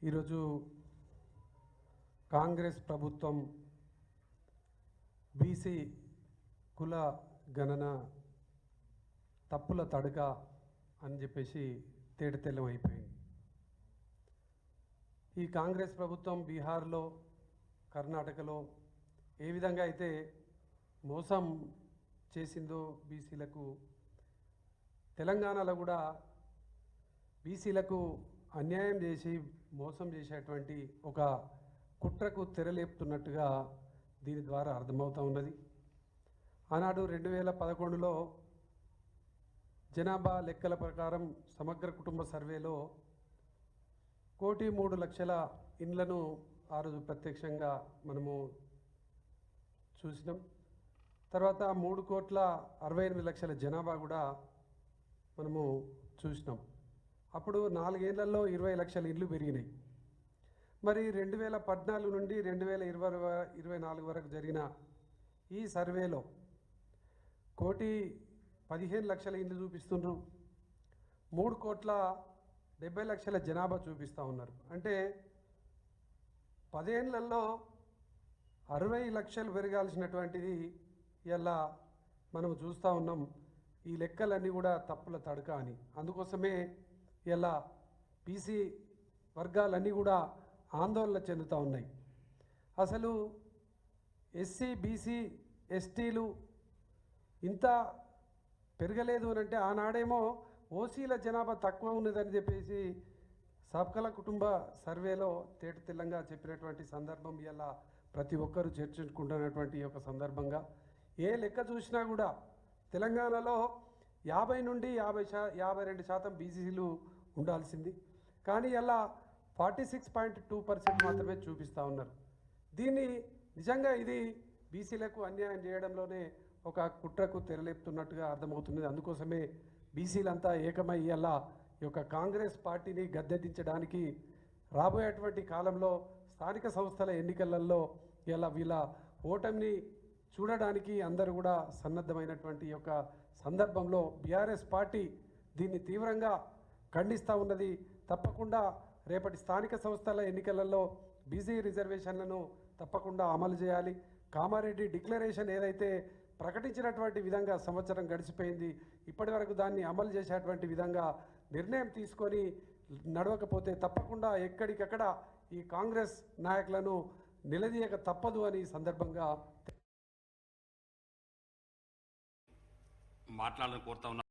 ఈరోజు కాంగ్రెస్ ప్రభుత్వం బీసీ కుల గణన తప్పుల తడక అని చెప్పేసి తేటతెల్లం అయిపోయింది. ఈ కాంగ్రెస్ ప్రభుత్వం బీహార్లో, కర్ణాటకలో ఏ విధంగా అయితే మోసం చేసిందో బీసీలకు, తెలంగాణలో కూడా బీసీలకు అన్యాయం చేసి మోసం చేసేటువంటి ఒక కుట్రకు తెరలేపుతున్నట్టుగా దీని ద్వారా అర్థమవుతూ ఉన్నది. ఆనాడు 2011లో జనాభా లెక్కల ప్రకారం సమగ్ర కుటుంబ సర్వేలో 1,03,00,000 ఇండ్లను ఆ రోజు ప్రత్యక్షంగా మనము చూసినాం. తర్వాత 3,68,00,000 జనాభా కూడా మనము చూసినాం. అప్పుడు 4 ఏళ్లలో 20 లక్షల ఇళ్ళు పెరిగినాయి. మరి 2014 నుండి 2024 వరకు జరిగిన ఈ సర్వేలో 1,15,00,000 ఇళ్ళు చూపిస్తున్నారు, 3,70,00,000 జనాభా చూపిస్తూ ఉన్నారు. అంటే 10 ఏళ్లలో 60 లక్షలు పెరగాల్సినటువంటిది ఇలా మనం చూస్తూ ఉన్నాం. ఈ లెక్కలన్నీ కూడా తప్పుల తడక అని. అందుకోసమే ఇలా బీసీ వర్గాలన్నీ కూడా ఆందోళన చెందుతూ ఉన్నాయి. అసలు ఎస్సీ, బీసీ, ఎస్టీలు ఇంత పెరగలేదు అని అంటే, ఆనాడేమో ఓసీల జనాభా తక్కువ ఉన్నదని చెప్పేసి సబ్కల కుటుంబ సర్వేలో తేటతెల్లంగా చెప్పినటువంటి సందర్భం ఇలా ప్రతి ఒక్కరూ చర్చించుకుంటున్నటువంటి ఒక సందర్భంగా ఏ లెక్క చూసినా కూడా తెలంగాణలో 50 నుండి 52% బీసీలు ఉండాల్సింది. కానీ ఇలా 46.2% మాత్రమే చూపిస్తూ ఉన్నారు. దీన్ని నిజంగా ఇది బీసీలకు అన్యాయం చేయడంలోనే ఒక కుట్రకు తెరలేపుతున్నట్టుగా అర్థమవుతున్నది. అందుకోసమే బీసీలంతా ఏకమై ఇలా ఈ యొక్క కాంగ్రెస్ పార్టీని గద్దెదించడానికి రాబోయేటువంటి కాలంలో స్థానిక సంస్థల ఎన్నికలలో ఇలా వీళ్ళ ఓటమిని చూడడానికి అందరూ కూడా సన్నద్ధమైనటువంటి యొక్క సందర్భంలో బీఆర్ఎస్ పార్టీ దీన్ని తీవ్రంగా ఖండిస్తూ ఉన్నది. తప్పకుండా రేపటి స్థానిక సంస్థల ఎన్నికలలో బీసీ రిజర్వేషన్లను తప్పకుండా అమలు చేయాలి. కామారెడ్డి డిక్లరేషన్ ఏదైతే ప్రకటించినటువంటి విధంగా సంవత్సరం గడిచిపోయింది, ఇప్పటి వరకు దాన్ని అమలు చేసేటువంటి విధంగా నిర్ణయం తీసుకొని నడవకపోతే తప్పకుండా ఎక్కడికక్కడ ఈ కాంగ్రెస్ నాయకులను నిలదీయక తప్పదు అని సందర్భంగా మాట్లాడాలని కోరుతా ఉన్నా.